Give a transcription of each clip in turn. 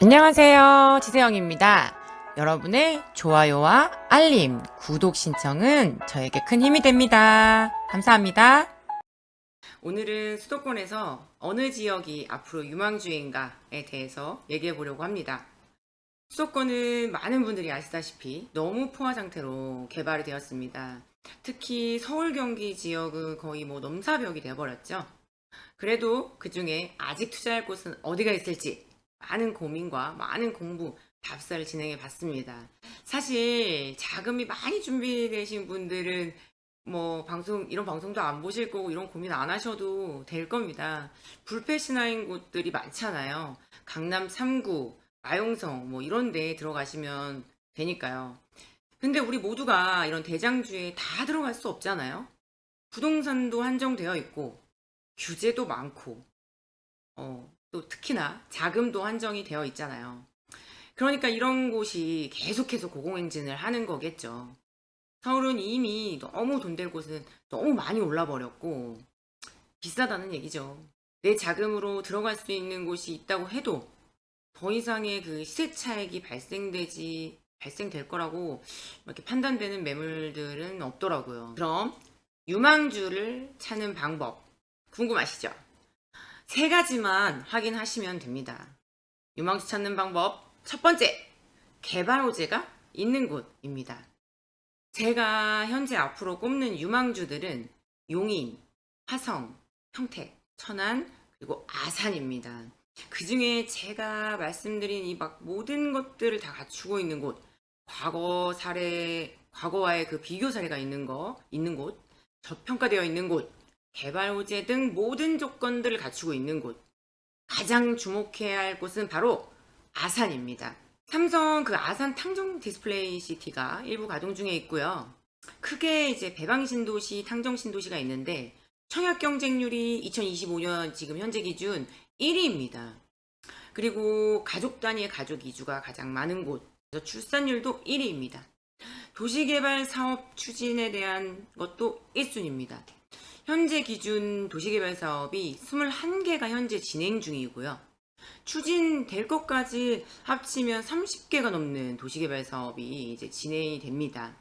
안녕하세요. 지세영입니다. 여러분의 좋아요와 알림, 구독 신청은 저에게 큰 힘이 됩니다. 감사합니다. 오늘은 수도권에서 어느 지역이 앞으로 유망주인가에 대해서 얘기해 보려고 합니다. 수도권은 많은 분들이 아시다시피 너무 포화 상태로 개발이 되었습니다. 특히 서울 경기 지역은 거의 넘사벽이 되어버렸죠. 그래도 그 중에 아직 투자할 곳은 어디가 있을지 많은 고민과 많은 공부, 답사를 진행해 봤습니다. 사실 자금이 많이 준비되신 분들은 이런 방송도 안 보실 거고 이런 고민 안 하셔도 될 겁니다. 불패신화인 곳들이 많잖아요. 강남 3구, 마용성 이런 데에 들어가시면 되니까요. 근데 우리 모두가 이런 대장주에 다 들어갈 수 없잖아요. 부동산도 한정되어 있고 규제도 많고 또 특히나 자금도 한정이 되어 있잖아요. 그러니까 이런 곳이 계속해서 고공행진을 하는 거겠죠. 서울은 이미 너무 돈 될 곳은 너무 많이 올라 버렸고 비싸다는 얘기죠. 내 자금으로 들어갈 수 있는 곳이 있다고 해도 더 이상의 그 시세 차익이 발생될 거라고 이렇게 판단되는 매물들은 없더라고요. 그럼 유망주를 찾는 방법 궁금하시죠? 세 가지만 확인하시면 됩니다. 유망주 찾는 방법 첫 번째, 개발 호재가 있는 곳입니다. 제가 현재 앞으로 꼽는 유망주들은 용인, 화성, 평택, 천안, 그리고 아산입니다. 그 중에 제가 말씀드린 이 모든 것들을 다 갖추고 있는 곳, 과거와의 그 비교 사례가 있는 곳, 저평가되어 있는 곳, 개발 호재 등 모든 조건들을 갖추고 있는 곳. 가장 주목해야 할 곳은 바로 아산입니다. 삼성 그 아산 탕정 디스플레이 시티가 일부 가동 중에 있고요. 크게 이제 배방 신도시, 탕정 신도시가 있는데 청약 경쟁률이 2025년 지금 현재 기준 1위입니다. 그리고 가족 단위의 가족 이주가 가장 많은 곳, 그래서 출산율도 1위입니다. 도시개발 사업 추진에 대한 것도 1순위입니다. 현재 기준 도시개발 사업이 21개가 현재 진행 중이고요. 추진될 것까지 합치면 30개가 넘는 도시개발 사업이 이제 진행이 됩니다.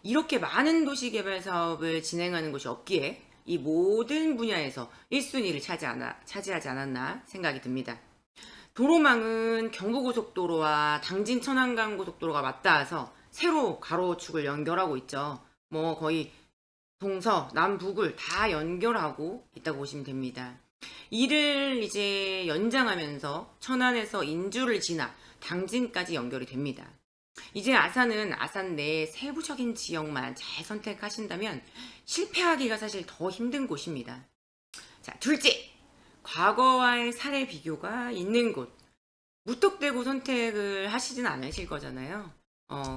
이렇게 많은 도시개발 사업을 진행하는 곳이 없기에 이 모든 분야에서 1순위를 차지하지 않았나 생각이 듭니다. 도로망은 경부고속도로와 당진 천안간 고속도로가 맞닿아서 세로 가로축을 연결하고 있죠. 거의 동서, 남북을 다 연결하고 있다고 보시면 됩니다. 이를 이제 연장하면서 천안에서 인주를 지나 당진까지 연결이 됩니다. 이제 아산은 아산 내 세부적인 지역만 잘 선택하신다면 실패하기가 사실 더 힘든 곳입니다. 자, 둘째, 과거와의 사례 비교가 있는 곳. 무턱대고 선택을 하시진 않으실 거잖아요.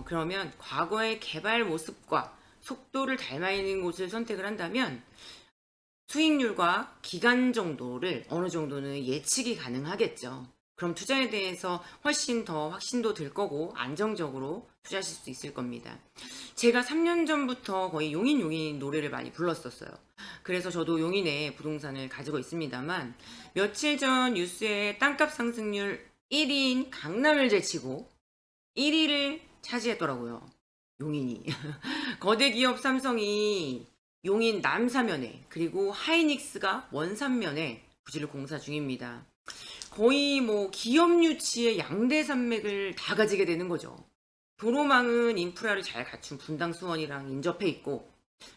그러면 과거의 개발 모습과 속도를 닮아 있는 곳을 선택을 한다면 수익률과 기간 정도를 어느 정도는 예측이 가능하겠죠. 그럼 투자에 대해서 훨씬 더 확신도 들 거고 안정적으로 투자하실 수 있을 겁니다. 제가 3년 전부터 거의 용인 노래를 많이 불렀었어요. 그래서 저도 용인에 부동산을 가지고 있습니다만 며칠 전 뉴스에 땅값 상승률 1위인 강남을 제치고 1위를 차지했더라고요. 용인이. 거대 기업 삼성이 용인 남사면에 그리고 하이닉스가 원산면에 부지를 공사 중입니다. 거의 기업 유치의 양대 산맥을 다 가지게 되는 거죠. 도로망은 인프라를 잘 갖춘 분당 수원이랑 인접해 있고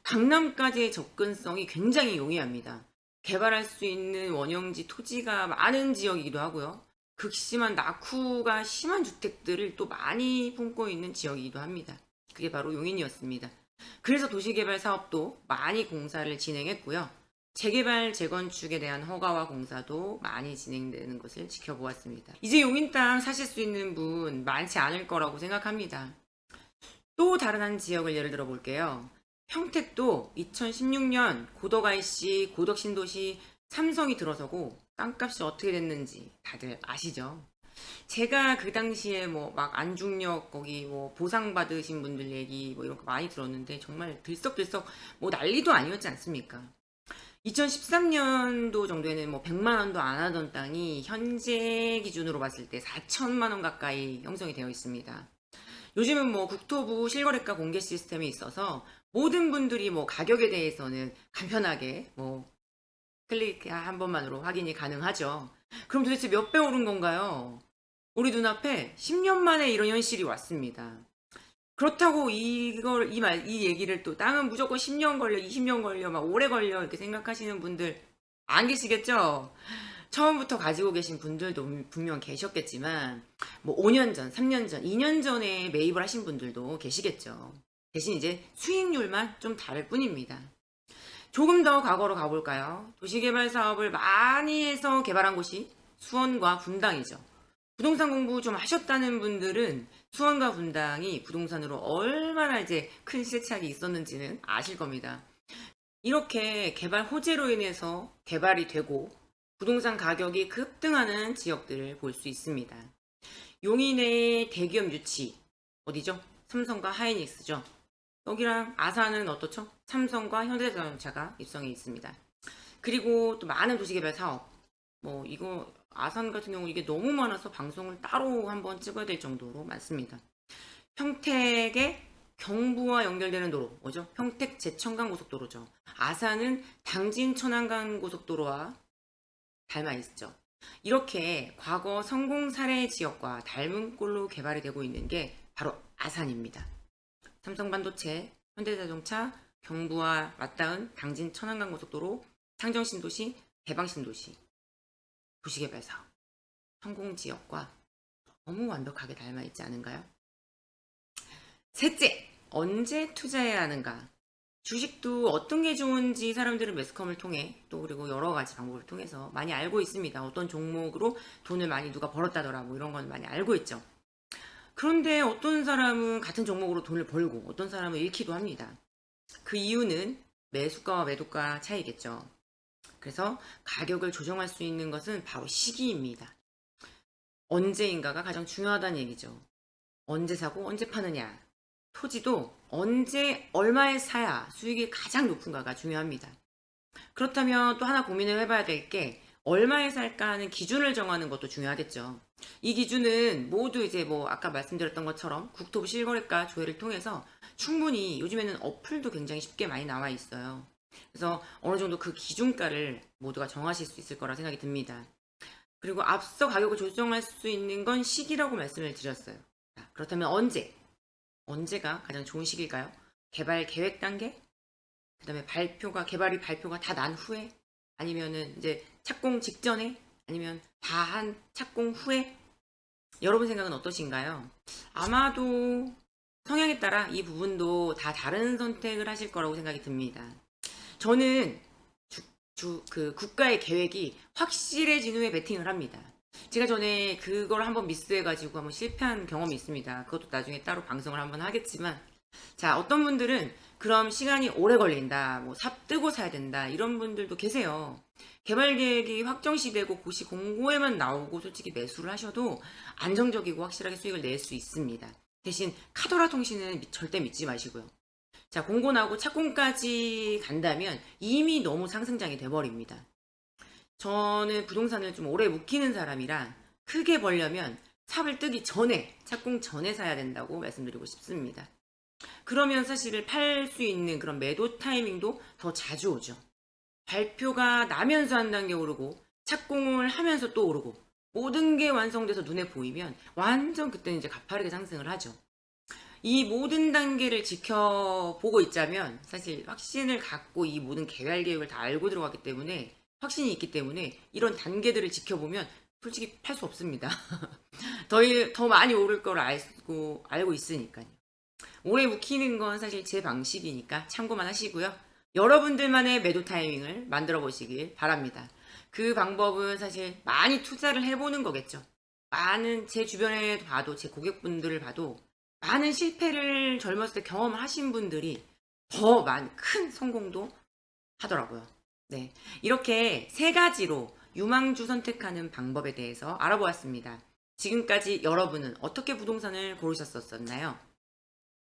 강남까지의 접근성이 굉장히 용이합니다. 개발할 수 있는 원형지 토지가 많은 지역이기도 하고요. 극심한 낙후가 심한 주택들을 또 많이 품고 있는 지역이기도 합니다. 그게 바로 용인이었습니다. 그래서 도시개발 사업도 많이 공사를 진행했고요. 재개발, 재건축에 대한 허가와 공사도 많이 진행되는 것을 지켜보았습니다. 이제 용인 땅 사실 수 있는 분 많지 않을 거라고 생각합니다. 또 다른 한 지역을 예를 들어 볼게요. 평택도 2016년 고덕IC, 고덕신도시 삼성이 들어서고 땅값이 어떻게 됐는지 다들 아시죠? 제가 그 당시에 안중역 거기 보상 받으신 분들 얘기 이런 거 많이 들었는데 정말 들썩들썩 난리도 아니었지 않습니까? 2013년도 정도에는 뭐 100만 원도 안 하던 땅이 현재 기준으로 봤을 때 4천만 원 가까이 형성이 되어 있습니다. 요즘은 뭐 국토부 실거래가 공개 시스템이 있어서 모든 분들이 뭐 가격에 대해서는 간편하게 뭐 클릭 한 번만으로 확인이 가능하죠. 그럼 도대체 몇 배 오른 건가요? 우리 눈앞에 10년 만에 이런 현실이 왔습니다. 그렇다고 이 얘기를 또 땅은 무조건 10년 걸려, 20년 걸려, 막 오래 걸려 이렇게 생각하시는 분들 안 계시겠죠? 처음부터 가지고 계신 분들도 분명 계셨겠지만, 뭐 5년 전, 3년 전, 2년 전에 매입을 하신 분들도 계시겠죠. 대신 이제 수익률만 좀 다를 뿐입니다. 조금 더 과거로 가볼까요? 도시개발 사업을 많이 해서 개발한 곳이 수원과 분당이죠. 부동산 공부 좀 하셨다는 분들은 수원과 분당이 부동산으로 얼마나 이제 큰 시대착이 있었는지는 아실 겁니다. 이렇게 개발 호재로 인해서 개발이 되고 부동산 가격이 급등하는 지역들을 볼 수 있습니다. 용인의 대기업 유치, 어디죠? 삼성과 하이닉스죠. 여기랑 아산은 어떻죠? 삼성과 현대자동차가 입성해 있습니다. 그리고 또 많은 도시개발 사업, 뭐 이거 아산 같은 경우 이게 너무 많아서 방송을 따로 한번 찍어야 될 정도로 많습니다. 평택의 경부와 연결되는 도로, 뭐죠? 평택 제천간 고속도로죠. 아산은 당진 천안간 고속도로와 닮아 있죠. 이렇게 과거 성공 사례 지역과 닮은 꼴로 개발이 되고 있는 게 바로 아산입니다. 삼성반도체, 현대자동차, 경부와 맞닿은 당진 천안간 고속도로, 창정신도시, 대방신도시, 도시개발 사업, 성공 지역과 너무 완벽하게 닮아 있지 않은가요? 셋째, 언제 투자해야 하는가? 주식도 어떤 게 좋은지 사람들은 매스컴을 통해 또 그리고 여러 가지 방법을 통해서 많이 알고 있습니다. 어떤 종목으로 돈을 많이 누가 벌었다더라 뭐 이런 건 많이 알고 있죠. 그런데 어떤 사람은 같은 종목으로 돈을 벌고 어떤 사람은 잃기도 합니다. 그 이유는 매수가와 매도가 차이겠죠. 그래서 가격을 조정할 수 있는 것은 바로 시기입니다. 언제인가가 가장 중요하다는 얘기죠. 언제 사고 언제 파느냐. 토지도 언제 얼마에 사야 수익이 가장 높은가가 중요합니다. 그렇다면 또 하나 고민을 해봐야 될 게 얼마에 살까 하는 기준을 정하는 것도 중요하겠죠. 이 기준은 모두 이제 뭐 아까 말씀드렸던 것처럼 국토부 실거래가 조회를 통해서 충분히 요즘에는 어플도 굉장히 쉽게 많이 나와 있어요. 그래서 어느 정도 그 기준가를 모두가 정하실 수 있을 거라 생각이 듭니다. 그리고 앞서 가격을 조정할 수 있는 건 시기라고 말씀을 드렸어요. 자, 그렇다면 언제가 가장 좋은 시기일까요? 개발 계획 단계? 그다음에 개발이 발표가 다 난 후에? 아니면은 이제 착공 직전에? 아니면 다 한 착공 후에? 여러분 생각은 어떠신가요? 아마도 성향에 따라 이 부분도 다 다른 선택을 하실 거라고 생각이 듭니다. 저는 그 국가의 계획이 확실해진 후에 베팅을 합니다. 제가 전에 그걸 한번 미스해가지고 한번 실패한 경험이 있습니다. 그것도 나중에 따로 방송을 한번 하겠지만, 자, 어떤 분들은 그럼 시간이 오래 걸린다, 뭐 뜨고 사야 된다, 이런 분들도 계세요. 개발 계획이 확정시되고 고시 공고에만 나오고 솔직히 매수를 하셔도 안정적이고 확실하게 수익을 낼 수 있습니다. 대신 카더라 통신은 절대 믿지 마시고요. 자, 공고 나오고 착공까지 간다면 이미 너무 상승장이 돼버립니다. 저는 부동산을 좀 오래 묵히는 사람이라 크게 벌려면 삽을 뜨기 전에, 착공 전에 사야 된다고 말씀드리고 싶습니다. 그러면 사실 팔 수 있는 그런 매도 타이밍도 더 자주 오죠. 발표가 나면서 한 단계 오르고 착공을 하면서 또 오르고 모든 게 완성돼서 눈에 보이면 완전 그때는 이제 가파르게 상승을 하죠. 이 모든 단계를 지켜보고 있자면 사실 확신을 갖고 이 모든 개발 계획을 다 알고 들어갔기 때문에 확신이 있기 때문에 이런 단계들을 지켜보면 솔직히 팔 수 없습니다. 더 많이 오를 걸 알고 있으니까요. 오래 묵히는 건 사실 제 방식이니까 참고만 하시고요. 여러분들만의 매도 타이밍을 만들어 보시길 바랍니다. 그 방법은 사실 많이 투자를 해보는 거겠죠. 많은 제 주변에 봐도 제 고객분들을 봐도 많은 실패를 젊었을 때 경험을 하신 분들이 더 큰 성공도 하더라고요. 네, 이렇게 세 가지로 유망주 선택하는 방법에 대해서 알아보았습니다. 지금까지 여러분은 어떻게 부동산을 고르셨었나요?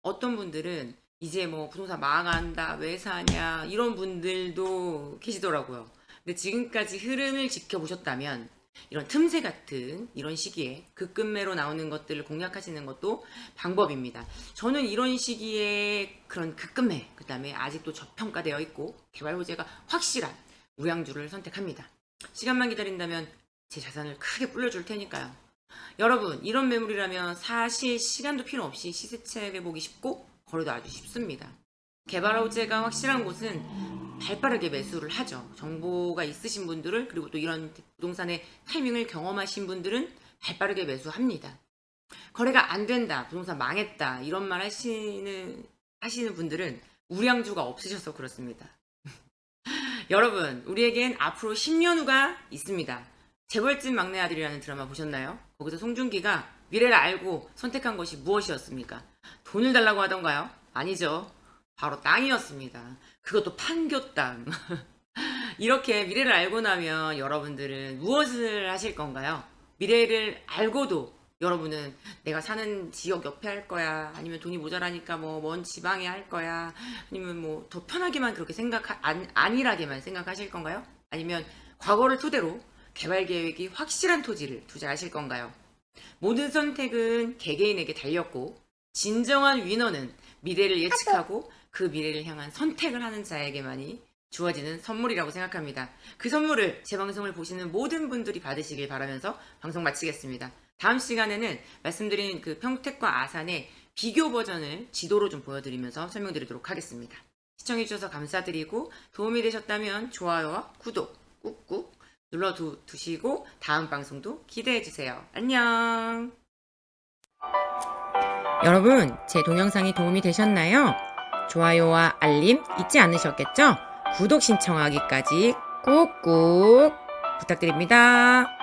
어떤 분들은 이제 뭐 부동산 망한다, 왜 사냐, 이런 분들도 계시더라고요. 근데 지금까지 흐름을 지켜보셨다면 이런 틈새 같은 이런 시기에 급급매로 나오는 것들을 공략하시는 것도 방법입니다. 저는 이런 시기에 그런 급급매, 그 다음에 아직도 저평가되어 있고 개발 호재가 확실한 우량주를 선택합니다. 시간만 기다린다면 제 자산을 크게 불려줄 테니까요. 여러분, 이런 매물이라면 사실 시간도 필요 없이 시세채 보기 쉽고 거래도 아주 쉽습니다. 개발 호재가 확실한 곳은 발빠르게 매수를 하죠. 정보가 있으신 분들은, 그리고 또 이런 부동산의 타이밍을 경험하신 분들은 발빠르게 매수합니다. 거래가 안 된다, 부동산 망했다, 이런 말 하시는 분들은 우량주가 없으셔서 그렇습니다. 여러분, 우리에겐 앞으로 10년 후가 있습니다. 재벌집 막내 아들이라는 드라마 보셨나요? 거기서 송중기가 미래를 알고 선택한 것이 무엇이었습니까? 돈을 달라고 하던가요? 아니죠. 바로 땅이었습니다. 그것도 판교 땅. 이렇게 미래를 알고 나면 여러분들은 무엇을 하실 건가요? 미래를 알고도 여러분은 내가 사는 지역 옆에 할 거야, 아니면 돈이 모자라니까 뭐 먼 지방에 할 거야, 아니면 뭐 더 편하게만 그렇게 안일하게만 생각하실 건가요? 아니면 과거를 토대로 개발 계획이 확실한 토지를 투자하실 건가요? 모든 선택은 개개인에게 달렸고, 진정한 위너는 미래를 예측하고 그 미래를 향한 선택을 하는 자에게만이 주어지는 선물이라고 생각합니다. 그 선물을 제 방송을 보시는 모든 분들이 받으시길 바라면서 방송 마치겠습니다. 다음 시간에는 말씀드린 그 평택과 아산의 비교 버전을 지도로 좀 보여드리면서 설명드리도록 하겠습니다. 시청해주셔서 감사드리고 도움이 되셨다면 좋아요와 구독 꾹꾹 눌러두시고 다음 방송도 기대해주세요. 안녕. 여러분, 제 동영상이 도움이 되셨나요? 좋아요와 알림 잊지 않으셨겠죠? 구독 신청하기까지 꾹꾹 부탁드립니다.